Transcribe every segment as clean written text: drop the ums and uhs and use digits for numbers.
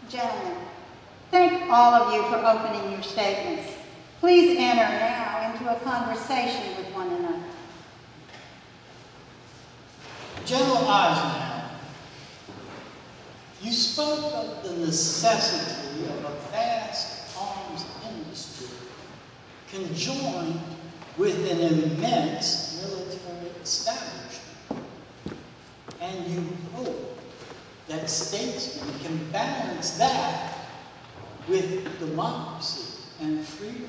Gentlemen, thank all of you for opening your statements. Please enter now into a conversation with one another. General Eisenhower, you spoke of the necessity of a vast arms industry conjoined with an immense military establishment. And you hope that statesmen can balance that with democracy and freedom.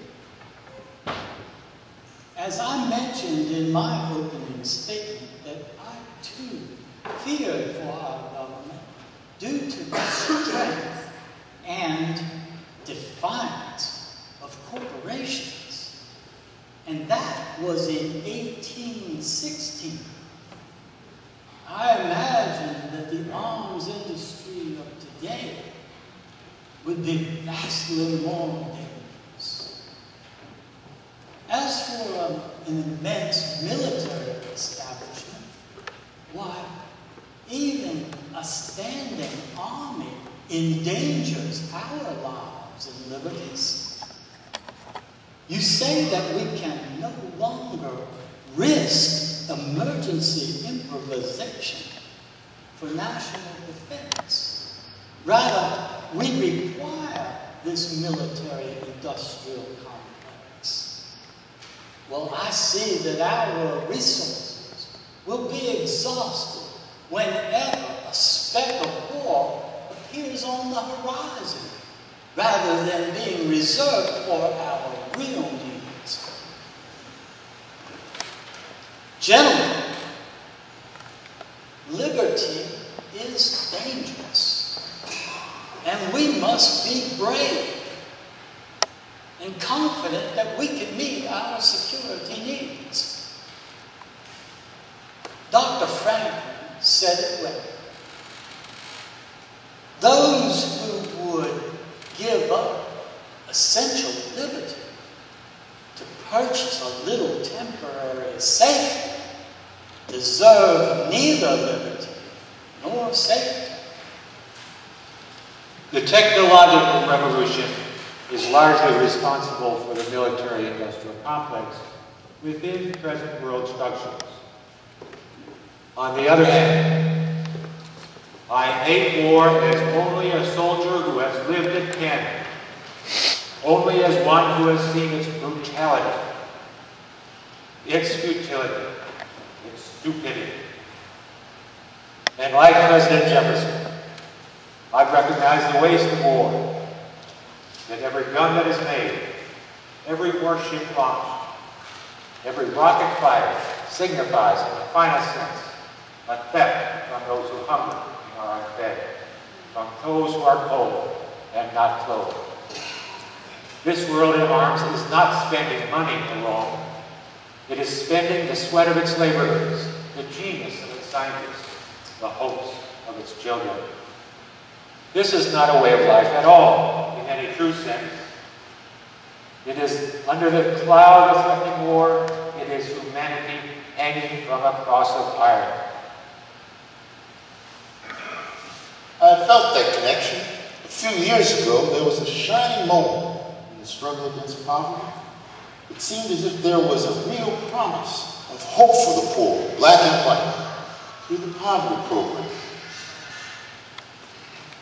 As I mentioned in my opening statement, that I too feared for our government due to the strength and defiance of corporations. And that was in 1816. I imagine that the arms industry of today would be vastly more dangerous. As for an immense military establishment, why, even a standing army endangers our lives and liberties. You say that we can no longer risk emergency improvisation for national defense. Rather, we require this military-industrial complex. Well, I see that our resources will be exhausted whenever a speck of war appears on the horizon, rather than being reserved for our real needs. Gentlemen, liberty is dangerous, and we must be brave and confident that we can meet our security needs. Dr. Franklin said it well. Those who would give up essential liberty to purchase a little temporary safety deserve neither liberty nor safety. The technological revolution is largely responsible for the military-industrial complex within present world structures. On the other hand, I hate war as only a soldier who has lived it can, only as one who has seen its brutality, its futility, its stupidity. And like President Jefferson, I recognize the waste of war, that every gun that is made, every warship launched, every rocket fired signifies in the final sense a theft from those who hunger and are unfed, from those who are cold and not clothed. This world in arms is not spending money alone. It is spending the sweat of its laborers, the genius of its scientists, the hopes of its children. This is not a way of life at all, in any true sense. It is under the cloud of threatening war, it is humanity hanging from a cross of iron. I felt that connection. A few years ago, there was a shining moment in the struggle against poverty. It seemed as if there was a real promise of hope for the poor, black and white, through the poverty program.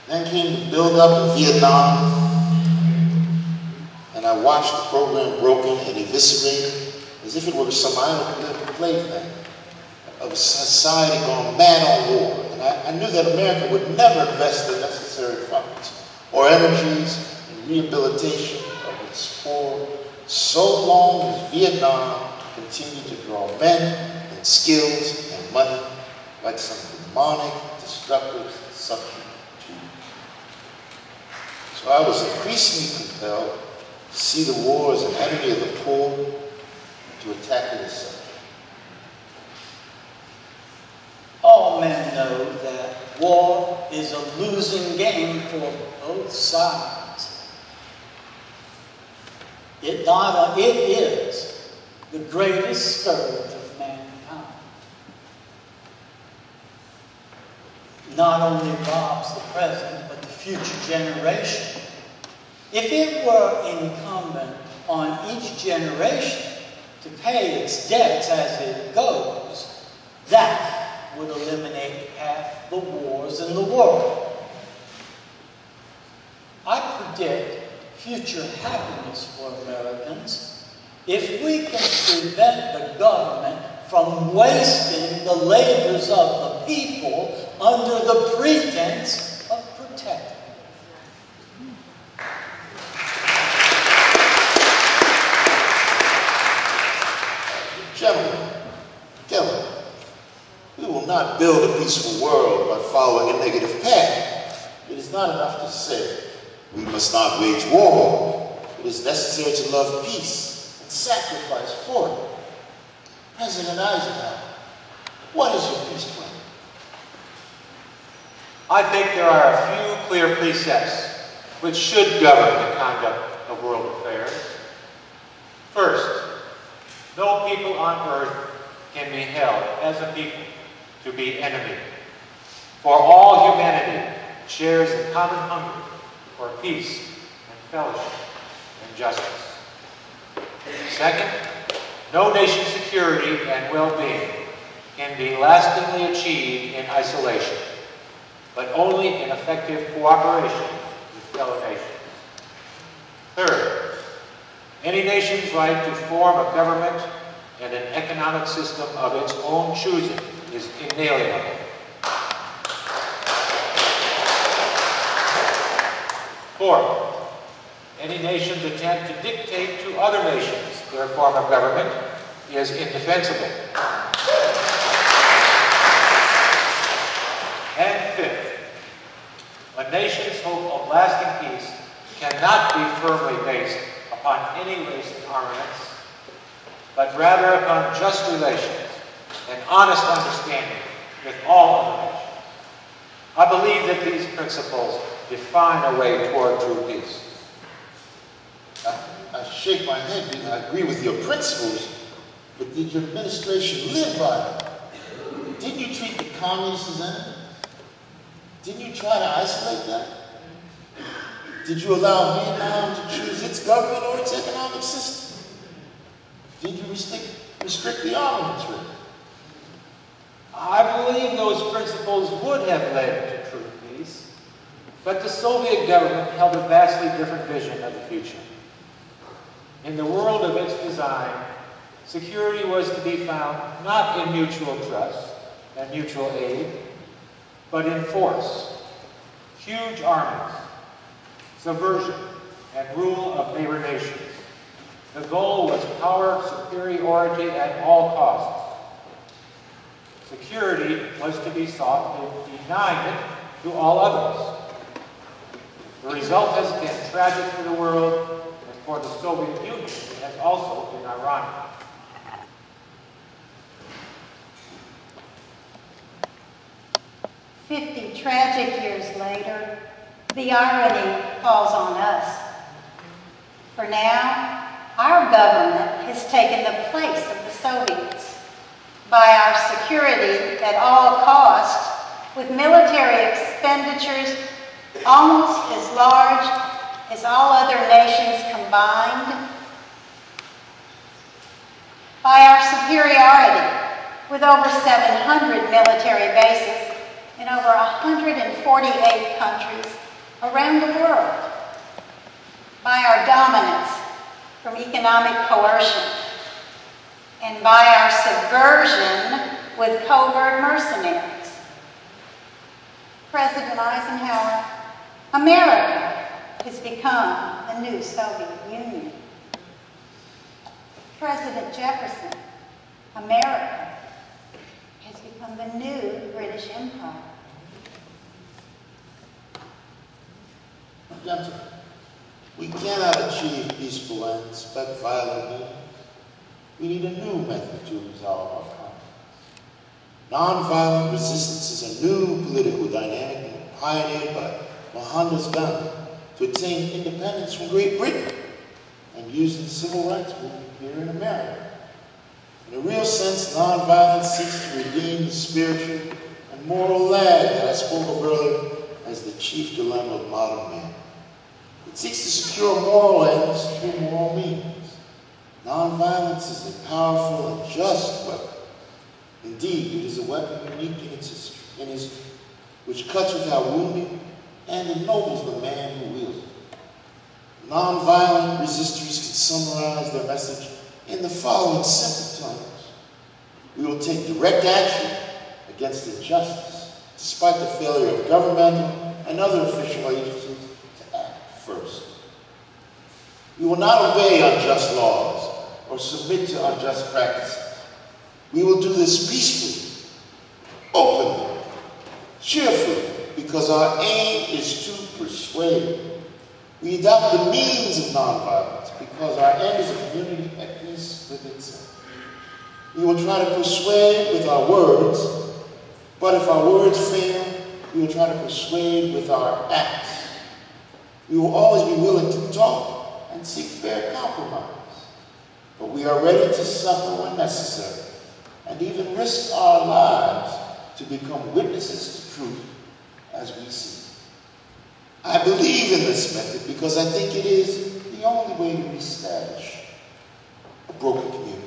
Then came the build-up in Vietnam, and I watched the program broken and eviscerated as if it were some idle plaything of a society gone mad on war. And I knew that America would never invest the necessary funds or energies in rehabilitation of its poor so long as Vietnam continued to draw men and skills and money like some demonic, destructive suction tube. So I was increasingly compelled to see the war as an enemy of the poor and to attack it as such. All men know that war is a losing game for both sides. It is the greatest scourge of mankind. Not only robs the present, but the future generation. If it were incumbent on each generation to pay its debts as it goes, that would eliminate half the wars in the world. I predict future happiness for Americans if we can prevent the government from wasting the labors of the people under the pretense of protecting. Gentlemen, we will not build a peaceful world by following a negative path. It is not enough to say we must not wage war. It is necessary to love peace and sacrifice for it. President Eisenhower, what is your peace plan? I think there are a few clear precepts which should govern the conduct of world affairs. First, no people on earth can be held as a people to be enemy. For all humanity shares a common hunger for peace and fellowship and justice. Second, no nation's security and well-being can be lastingly achieved in isolation, but only in effective cooperation with fellow nations. Third, any nation's right to form a government and an economic system of its own choosing is inalienable. Fourth, any nation's attempt to dictate to other nations their form of government is indefensible. And fifth, a nation's hope of lasting peace cannot be firmly based upon any racing armaments, but rather upon just relations and honest understanding with all other nations. I believe that these principles define a way toward true peace. I shake my head because I agree with your principles, but did your administration live by them? Didn't you treat the communists as enemies? Didn't you try to isolate them? Did you allow Vietnam to choose its government or its economic system? Did you restrict the armaments trade? I believe those principles would have led to true peace, but the Soviet government held a vastly different vision of the future. In the world of its design, security was to be found not in mutual trust and mutual aid, but in force, huge armies, subversion, and rule of neighbor nations. The goal was power superiority at all costs. Security was to be sought in denying it to all others. The result has been tragic for the world, and for the Soviet Union, it has also been ironic. "50 tragic years later, the irony falls on us. For now, our government has taken the place of the Soviets by our security at all costs, with military expenditures almost as large as all other nations combined, by our superiority with over 700 military bases in over 148 countries around the world, by our dominance from economic coercion, and by our subversion with covert mercenaries. President Eisenhower, America has become the new Soviet Union. President Jefferson, America has become the new British Empire. Gentlemen, we cannot achieve peaceful ends by violent means. We need a new method to resolve our conflicts. Nonviolent resistance is a new political dynamic pioneered by Mohandas Gandhi to attain independence from Great Britain and used in the civil rights movement here in America. In a real sense, nonviolence seeks to redeem the spiritual and moral lag that I spoke of earlier as as the chief dilemma of modern man. It seeks to secure moral ends through moral means. Nonviolence is a powerful and just weapon. Indeed, it is a weapon unique in its history, which cuts without wounding and ennobles the man who wields it. Nonviolent resistors can summarize their message in the following simple terms. We will take direct action against injustice, despite the failure of governmental and other official agencies to act first. We will not obey unjust laws or submit to unjust practices. We will do this peacefully, openly, cheerfully, because our aim is to persuade. We adopt the means of nonviolence because our end is a community at peace with itself. We will try to persuade with our words, but if our words fail, we will try to persuade with our acts. We will always be willing to talk and seek fair compromise, but we are ready to suffer when necessary and even risk our lives to become witnesses to truth as we see. I believe in this method because I think it is the only way to reestablish a broken community.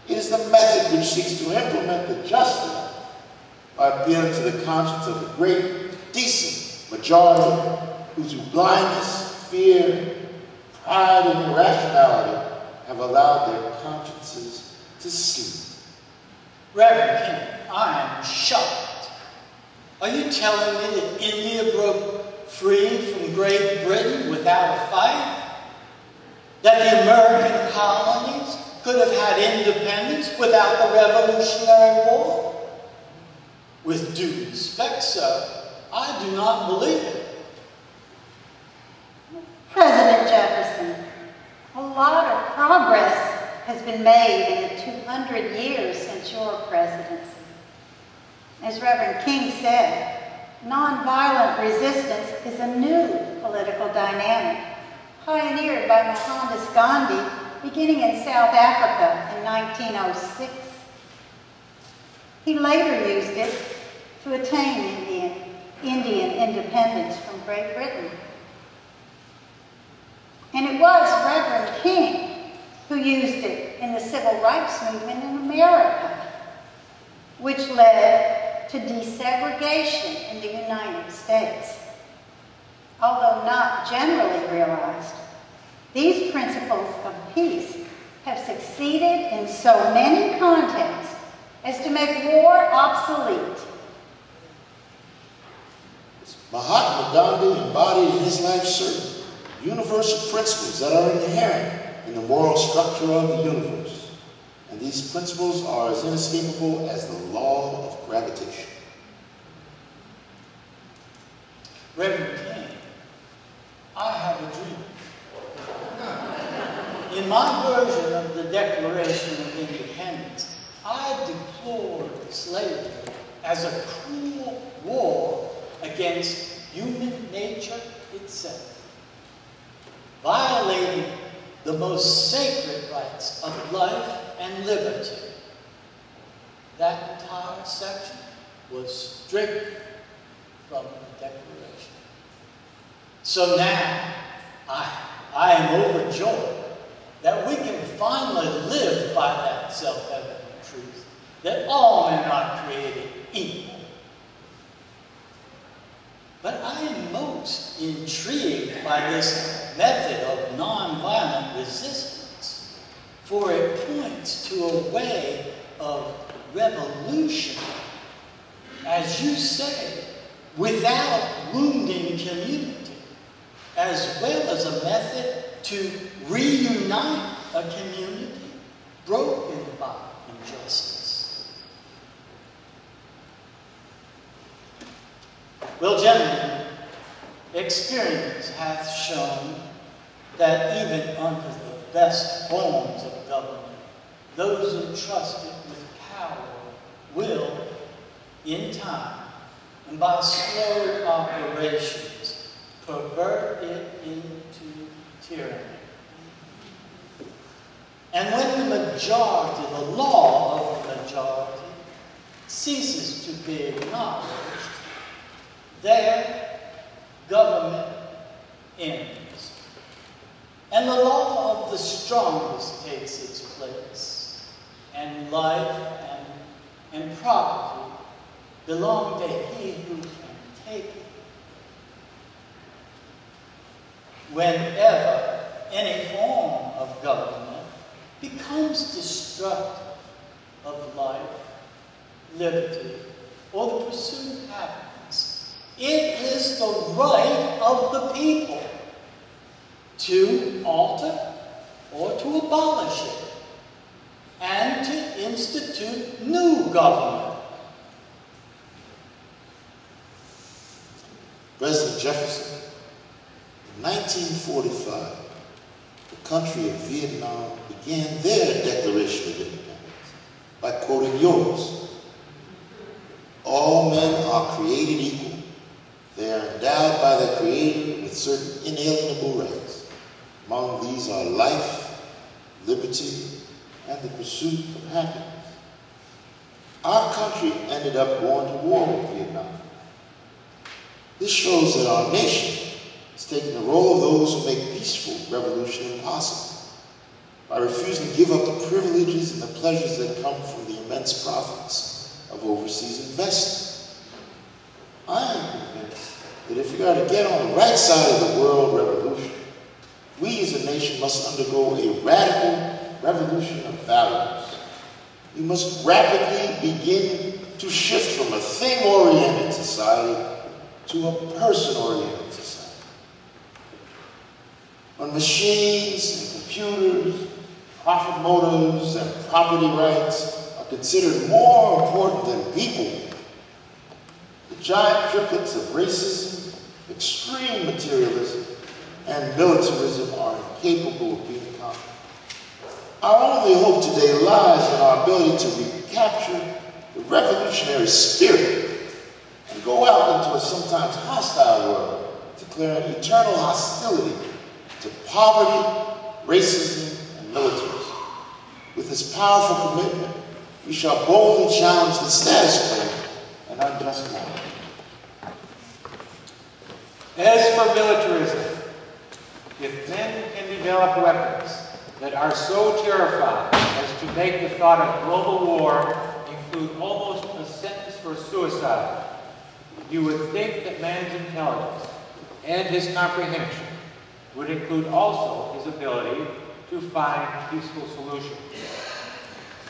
It is the method which seeks to implement the just law by appealing to the conscience of the great, decent majority who through blindness, fear, pride, and irrationality have allowed their consciences to sleep. Reverend King, I am shocked. Are you telling me that India broke free from Great Britain without a fight? That the American colonies could have had independence without the Revolutionary War? With due respect, sir, I do not believe it. President Jefferson, a lot of progress has been made in the 200 years since your presidency. As Reverend King said, nonviolent resistance is a new political dynamic pioneered by Mohandas Gandhi beginning in South Africa in 1906. He later used it to attain Indian independence from Great Britain. And it was Reverend King who used it in the civil rights movement in America, which led to desegregation in the United States. Although not generally realized, these principles of peace have succeeded in so many contexts as to make war obsolete. Mahatma Gandhi embodied in his life certain universal principles that are inherent in the moral structure of the universe. And these principles are as inescapable as the law of gravitation. Reverend King, I have a dream. In my version of the Declaration of Independence, I deplored slavery as a cruel war against human nature itself, violating the most sacred rights of life and liberty. That entire section was stricken from the Declaration. So now, I am overjoyed that we can finally live by that self-evident truth, that all men are created equal. But I am most intrigued by this method of nonviolent resistance, for it points to a way of revolution, as you say, without wounding community, as well as a method to reunite a community broken by injustice. Well, gentlemen, experience hath shown that even under the best forms of government, those entrusted with power will, in time, and by slow operations, pervert it into tyranny. And when the majority, the law of the majority, ceases to be acknowledged, there government ends, and the law of the strongest takes its place, and life and property belong to he who can take it. Whenever any form of government becomes destructive of life, liberty, or the pursuit of happiness, it is the right of the people to alter or to abolish it and to institute new government. President Jefferson, in 1945, the country of Vietnam began their Declaration of Independence by quoting yours. All men are created equal. They are endowed by their Creator with certain inalienable rights. Among these are life, liberty, and the pursuit of happiness. Our country ended up going to war with Vietnam. This shows that our nation is taking the role of those who make peaceful revolution impossible by refusing to give up the privileges and the pleasures that come from the immense profits of overseas investment. I am convinced that if we are to get on the right side of the world revolution, we as a nation must undergo a radical revolution of values. We must rapidly begin to shift from a thing-oriented society to a person-oriented society. When machines and computers, profit motives, and property rights are considered more important than people, the giant triplets of racism, extreme materialism, and militarism are incapable of being conquered. Our only hope today lies in our ability to recapture the revolutionary spirit and go out into a sometimes hostile world, declaring eternal hostility to poverty, racism, and militarism. With this powerful commitment, we shall boldly challenge the status quo and unjust law. As for militarism, if men can develop weapons that are so terrifying as to make the thought of global war include almost a sentence for suicide, you would think that man's intelligence and his comprehension would include also his ability to find peaceful solutions.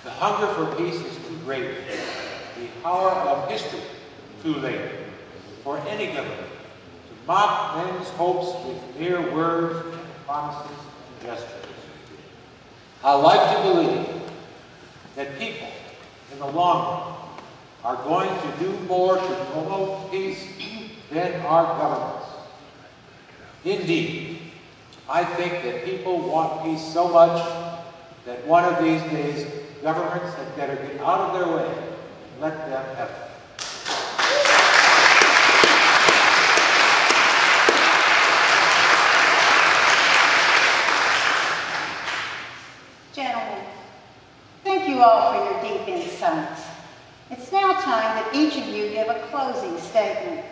The hunger for peace is too great, the hour of history too late, for any government to mock men's hopes with mere words and promises and gestures. I like to believe that people, in the long run, are going to do more to promote peace than our governments. Indeed, I think that people want peace so much that one of these days, governments had better get out of their way and let them have it. Gentlemen, thank you all for your deep insights. It's now time that each of you give a closing statement.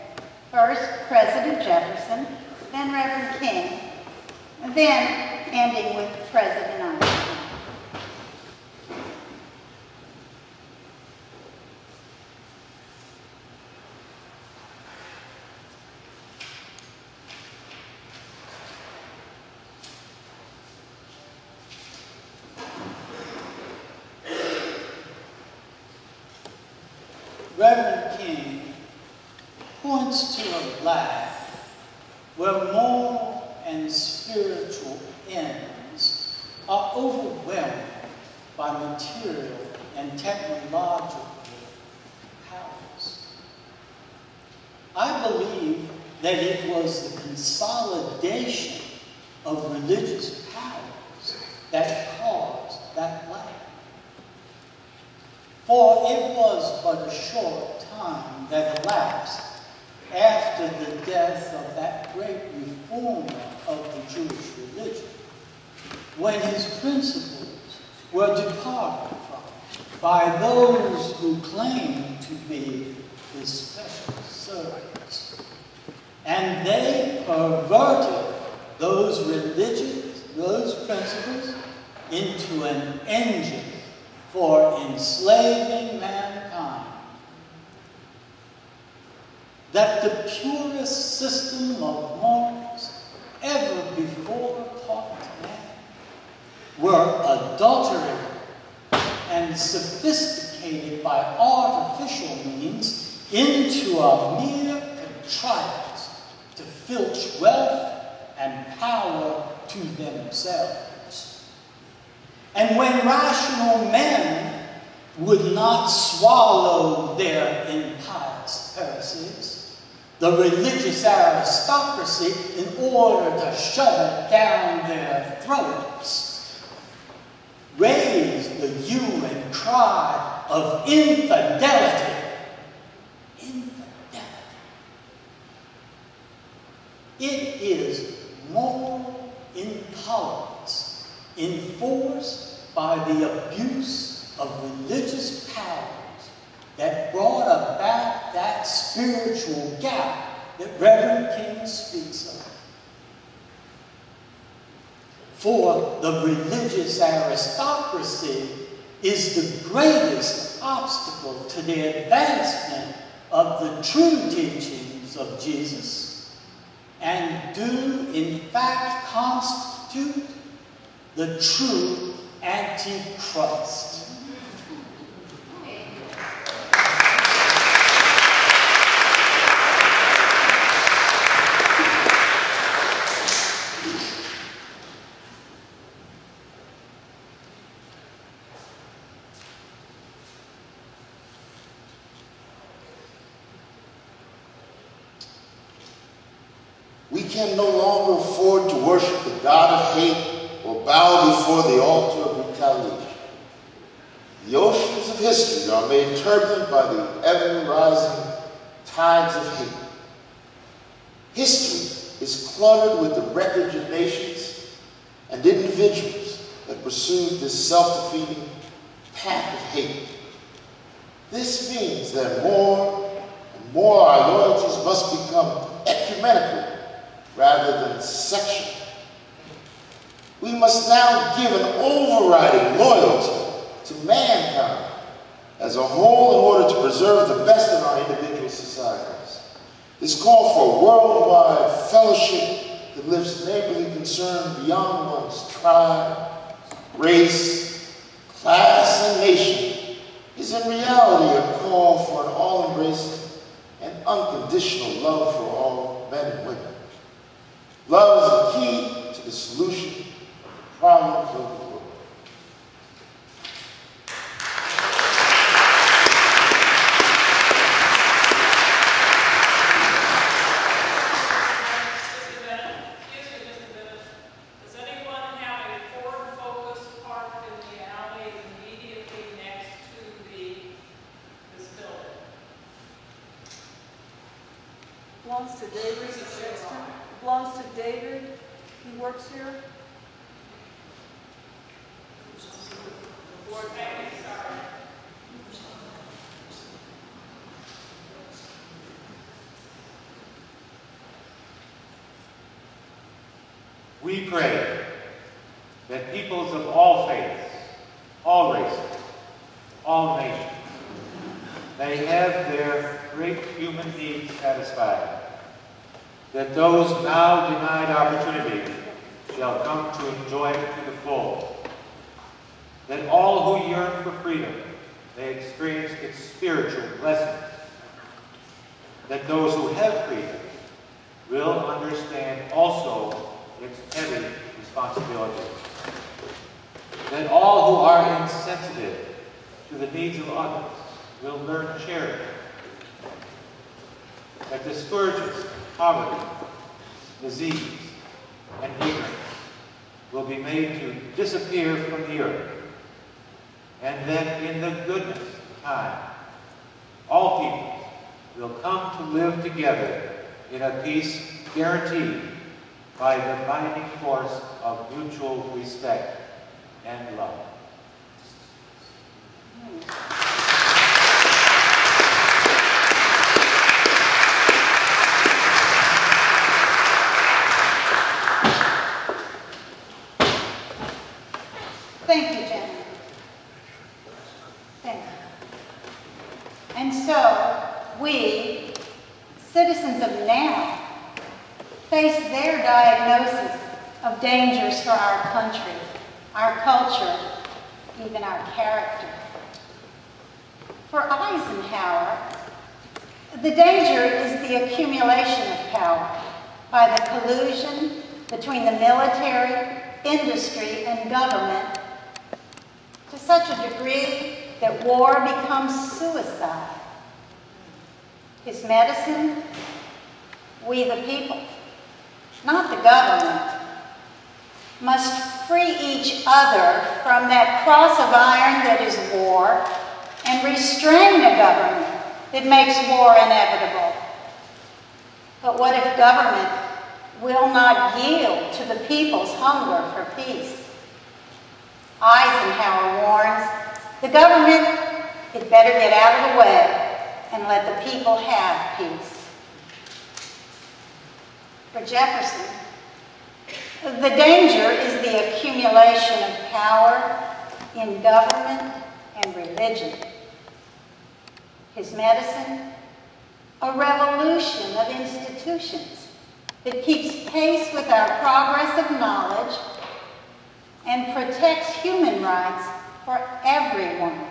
First, President Jefferson, then Reverend King, and then ending with President Eisenhower. Reverend King points to a life where moral and spiritual ends are overwhelmed by material and technological powers. I believe that it was the consolidation of religious powers that caused that life. For it was but a short time that elapsed after the death of that great reformer of the Jewish religion, when his principles were departed from by those who claimed to be his special servants. And they perverted those principles into an engine for enslaving mankind. That the purest system of morals ever before taught to man were adulterated and sophisticated by artificial means into a mere contrivance to filch wealth and power to themselves. And when rational men would not swallow their impious heresies, the religious aristocracy, in order to shove it down their throats, raised the hue and cry of infidelity. It is moral intolerance enforced by the abuse of religious powers that brought about that spiritual gap that Reverend King speaks of. For the religious aristocracy is the greatest obstacle to the advancement of the true teachings of Jesus, and do in fact constitute the true Antichrist. We can no longer afford to worship the God of hate or bow before the altar of retaliation. The oceans of history are made turbulent by the ever-rising tides of hate. History is cluttered with the wreckage of nations and individuals that pursued this self-defeating path of hate. This means that more and more our loyalties must become ecumenical rather than sectional. We must now give an overriding loyalty to mankind as a whole in order to preserve the best in our individual societies. This call for worldwide fellowship that lifts neighborly concern beyond one's tribe, race, class, and nation is in reality a call for an all-embracing and unconditional love for all men and women. Love is the key to the solution of the problems of the world. Does anyone have a Ford Focus parked in the alley immediately next to this building? Belongs to David. Belongs to David. He works here. Ford, sorry. We pray that peoples of all faiths, all races, all nations may have their great human needs satisfied, that those now denied opportunity shall come to enjoy it to the full, that all who yearn for freedom may experience its spiritual blessings, that those who have freedom will understand also its heavy responsibilities, that all who are insensitive to the needs of others will learn charity, that the scourges of poverty, disease, and ignorance will be made to disappear from the earth, and that in the goodness of time, all peoples will come to live together in a peace guaranteed by the binding force of mutual respect and love. face their diagnosis of dangers for our country, our culture, even our character. For Eisenhower, the danger is the accumulation of power by the collusion between the military, industry, and government to such a degree that war becomes suicide. His medicine, we the people, not the government, must free each other from that cross of iron that is war and restrain a government that makes war inevitable. But what if government will not yield to the people's hunger for peace? Eisenhower warns, the government had better get out of the way and let the people have peace. For Jefferson, the danger is the accumulation of power in government and religion. His medicine, a revolution of institutions that keeps pace with our progress of knowledge and protects human rights for everyone.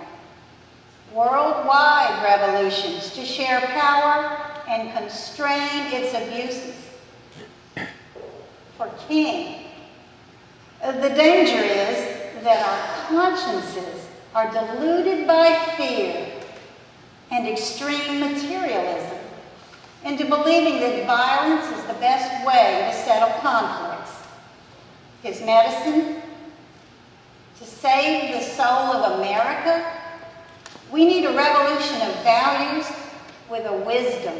Worldwide revolutions to share power and constrain its abuses. For King, the danger is that our consciences are deluded by fear and extreme materialism into believing that violence is the best way to settle conflicts. His medicine, to save the soul of America, we need a revolution of values with a wisdom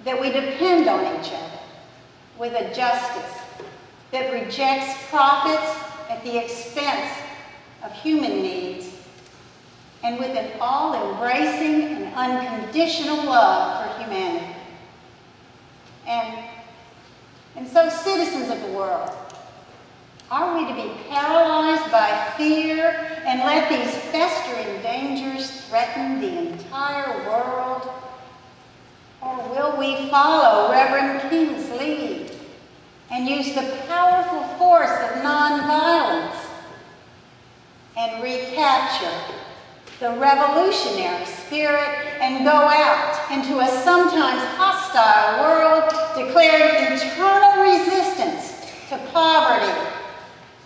that we depend on each other, with a justice that rejects profits at the expense of human needs, and with an all-embracing and unconditional love for humanity. And so, citizens of the world, are we to be paralyzed by fear and let these festering dangers threaten the entire world? Or will we follow Reverend King's lead and use the powerful force of nonviolence and recapture the revolutionary spirit and go out into a sometimes hostile world declaring eternal resistance to poverty,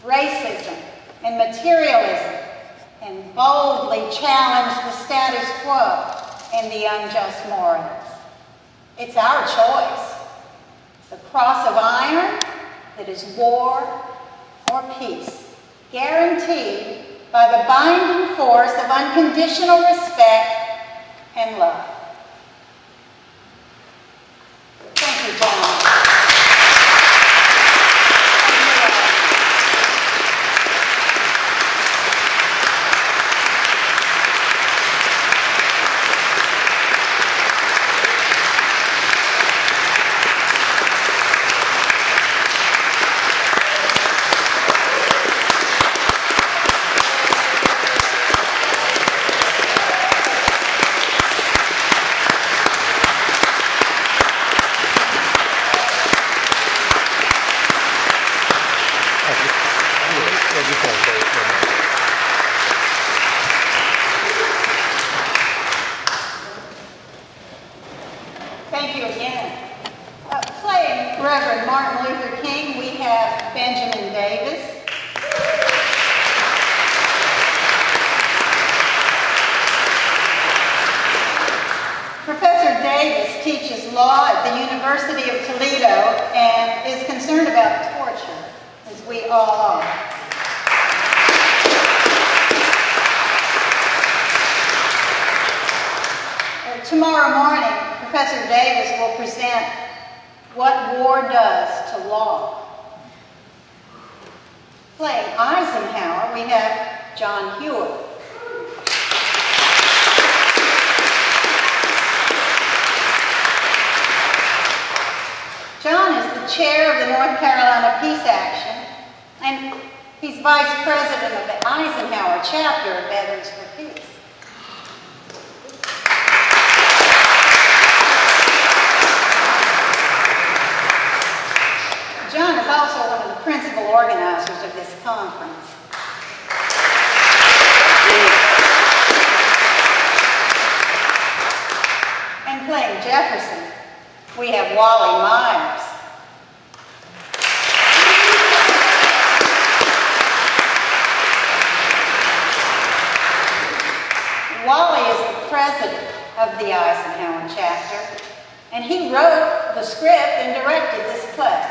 racism, and materialism, and boldly challenge the status quo and the unjust morals? It's our choice. The cross of iron that is war or peace, guaranteed by the binding force of unconditional respect and love. Thank you, John. Thank you again. Playing Reverend Martin Luther King, we have Benjamin Davis. Professor Davis teaches law at the University of Toledo and is concerned about torture, as we all are. Tomorrow morning, Professor Davis will present what war does to law. Playing Eisenhower, we have John Hewitt. John is the chair of the North Carolina Peace Action, and he's vice president of the Eisenhower chapter of Veterans for Peace. John is also one of the principal organizers of this conference. And playing Jefferson, we have Wally Myers. Wally is the president of the Eisenhower chapter, and he wrote the script and directed this play.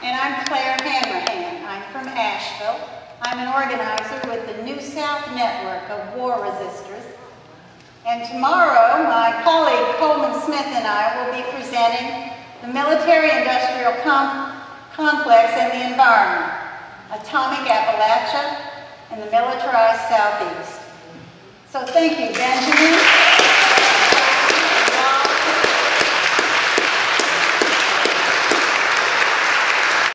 And I'm Claire Hammerhand. I'm from Asheville. I'm an organizer with the New South Network of War Resistors. And tomorrow, my colleague Coleman Smith and I will be presenting the military-industrial complex and the environment, atomic Appalachia, and the militarized Southeast. So thank you, Benjamin.